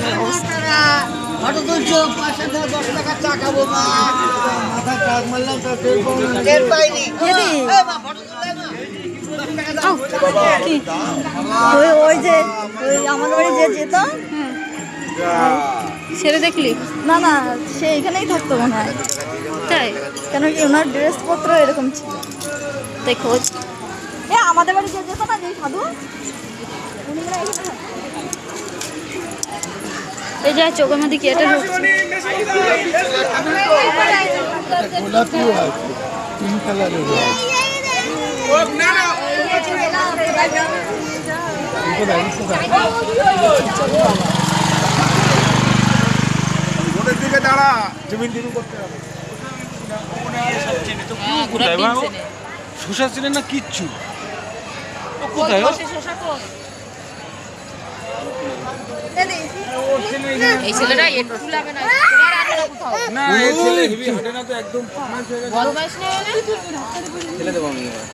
দোকানের অবস্থা। ওই যে ওই আমার বাড়ি যে যেত ছেড়ে দেখলি? না না, সে এখানেই থাকতো মনে হয়। তাই? কেন কি ওনার ড্রেসপত্র এরকম ছিল। তাই খোঁজ। আমাদের বাড়ি যে যেত না, যে সাধু, উনি মনে হয় এখানে থাকতো। এই যে চোখের মধ্যে কি এটা ঢুকছে। শোষা ছিলেন না কিচ্ছু কোথায় এই ছেলেটা একটু লাগে না, না এই ছেলে হেভি হাঁটে না তো একদম বদমাইশ নেই। ছেলে দেবো আমি